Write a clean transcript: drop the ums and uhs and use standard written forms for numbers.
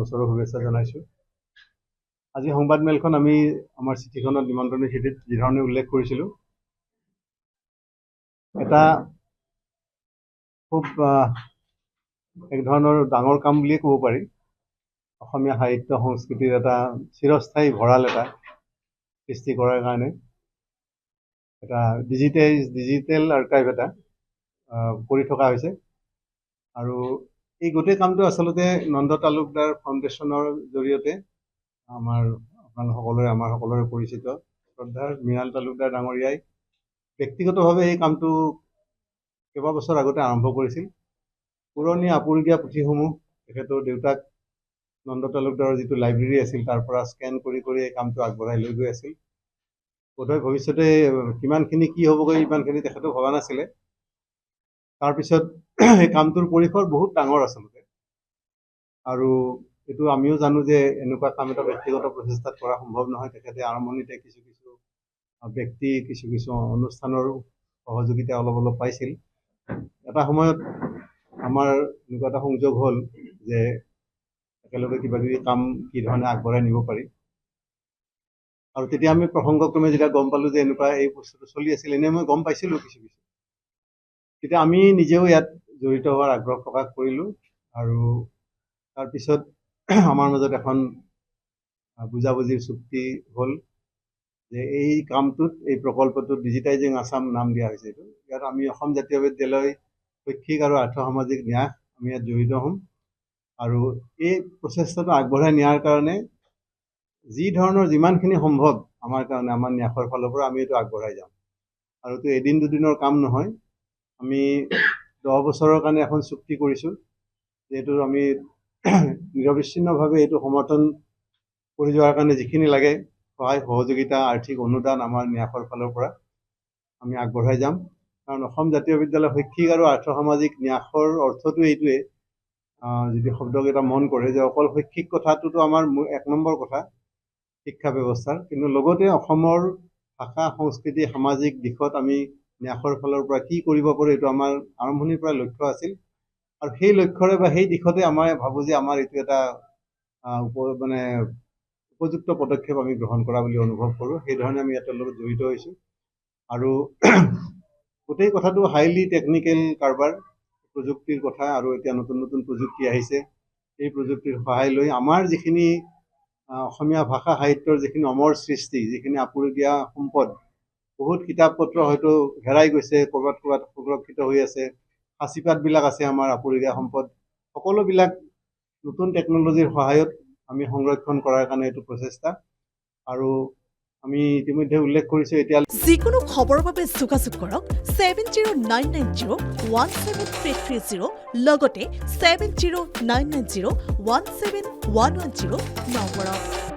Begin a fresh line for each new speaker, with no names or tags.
বছৰৰ শুভেচ্ছা জনাইছোঁ। আজি সংবাদমেলখন আমি আমাৰ চিঠিখনত নিমন্ত্ৰণী চিঠিত যিধৰণে উল্লেখ কৰিছিলোঁ, এটা খুব এক ধৰণৰ ডাঙৰ কাম বুলিয়ে ক'ব পাৰি। অসমীয়া সাহিত্য সংস্কৃতিৰ এটা চিৰস্থায়ী ভঁৰাল এটা সৃষ্টি কৰাৰ কাৰণে এটা ডিজিটেল আৰ্কাইভ এটা কৰি থকা হৈছে। আৰু এই গোটেই কামটো আচলতে নন্দ তালুকদাৰ ফাউণ্ডেশ্যনৰ জৰিয়তে আমাৰ সকলোৰে পৰিচিত শ্ৰদ্ধাৰ মৃণাল তালুকদাৰ ডাঙৰীয়াই ব্যক্তিগতভাৱে এই কামটো কেইবাবছৰ আগতে আৰম্ভ কৰিছিল। পুৰণি আপুৰুগীয়া পুথিসমূহ তেখেতৰ দেউতাক নন্দ তালুকদাৰৰ যিটো লাইব্ৰেৰী আছিল তাৰ পৰা স্কেন কৰি এই কামটো আগবঢ়াই লৈ গৈ আছিল। বোধহয় ভৱিষ্যতে কিমানখিনি কি হ'বগৈ ইমানখিনি তেখেতেও ভবা নাছিলে। তাৰপিছত এই কামটোৰ পৰিসৰ বহুত ডাঙৰ আচলতে, আৰু এইটো আমিও জানো যে এনেকুৱা কাম এটা ব্যক্তিগত প্ৰচেষ্টাত কৰা সম্ভৱ নহয়। তেখেতে আৰম্ভণিতে কিছু ব্যক্তি কিছু অনুষ্ঠানৰ সহযোগিতা অলপ পাইছিল। এটা সময়ত আমাৰ এনেকুৱা এটা সংযোগ হ'ল যে একেলগে কিবাকিবি কাম কি ধৰণে আগবঢ়াই নিব পাৰি। আৰু তেতিয়া আমি প্ৰসংগক্ৰমে যেতিয়া গম পালোঁ যে এনেকুৱা এই বস্তুটো চলি আছিল, এনেই মই গম পাইছিলোঁ কিছু তেতিয়া আমি নিজেও ইয়াত জড়িত হোৱাৰ আগ্ৰহ প্ৰকাশ কৰিলোঁ। আৰু তাৰপিছত আমাৰ মাজত এখন বুজাবুজিৰ চুক্তি হ'ল যে এই কামটোত, এই প্ৰকল্পটোত ডিজিটাইজিং আছাম নাম দিয়া হৈছে। ইয়াত আমি অসম জাতীয় বিদ্যালয় শৈক্ষিক আৰু আৰ্থ সামাজিক ন্যাস আমি ইয়াত জড়িত হ'ম। আৰু এই প্ৰচেষ্টাটো আগবঢ়াই নিয়াৰ কাৰণে যি ধৰণৰ যিমানখিনি সম্ভৱ আমাৰ কাৰণে, আমাৰ ন্যাসৰ ফালৰ পৰা আমি এইটো আগবঢ়াই যাম। আৰু এইটো এদিন দুদিনৰ কাম নহয়। আমি 10 বছৰৰ কাৰণে এখন চুক্তি কৰিছোঁ, যিহেতু আমি নিৰবিচ্ছিন্নভাৱে এইটো সমৰ্থন কৰি যোৱাৰ কাৰণে যিখিনি লাগে সহায় সহযোগিতা, আৰ্থিক অনুদান আমাৰ ন্যাসৰ ফালৰ পৰা আমি আগবঢ়াই যাম। কাৰণ অসম জাতীয় বিদ্যালয় শৈক্ষিক আৰু আৰ্থ সামাজিক ন্যাসৰ অৰ্থটো এইটোৱে, যদি শব্দকেইটা মন কৰে, যে অকল শৈক্ষিক কথাটোতো আমাৰ 1 নম্বৰ কথা শিক্ষা ব্যৱস্থাৰ, কিন্তু লগতে অসমৰ ভাষা সংস্কৃতি সামাজিক দিশত আমি ন্যাসৰ ফালৰ পৰা কি কৰিব পাৰোঁ এইটো আমাৰ আৰম্ভণিৰ পৰা লক্ষ্য আছিল। আৰু সেই লক্ষ্যৰে বা সেই দিশতে আমাৰ ভাবোঁ যে আমাৰ এইটো এটা উপযুক্ত পদক্ষেপ আমি গ্ৰহণ কৰা বুলি অনুভৱ কৰোঁ। সেইধৰণে আমি ইয়াৰ লগত জড়িত হৈছোঁ। আৰু গোটেই কথাটো হাইলি টেকনিকেল কাৰবাৰ, প্ৰযুক্তিৰ কথা। আৰু এতিয়া নতুন প্ৰযুক্তি আহিছে, এই প্ৰযুক্তিৰ সহায় লৈ আমাৰ যিখিনি অসমীয়া ভাষা সাহিত্যৰ যিখিনি অমৰ সৃষ্টি, যিখিনি আপুৰুগীয়া সম্পদ, বহুত কিতাপ পত্ৰ হয়তো হেৰাই গৈছে, ক'ৰবাত সংৰক্ষিত হৈ আছে, সাঁচিপাতবিলাক আছে আমাৰ আপুৰুগীয়া সম্পদ, সকলোবিলাক নতুন টেকন'লজিৰ সহায়ত আমি সংৰক্ষণ কৰাৰ কাৰণে এইটো প্ৰচেষ্টা। আৰু আমি ইতিমধ্যে উল্লেখ কৰিছোঁ এতিয়া
যিকোনো খবৰৰ বাবে যোগাযোগ কৰক 7099017330 লগতে 7099017110 নম্বৰত।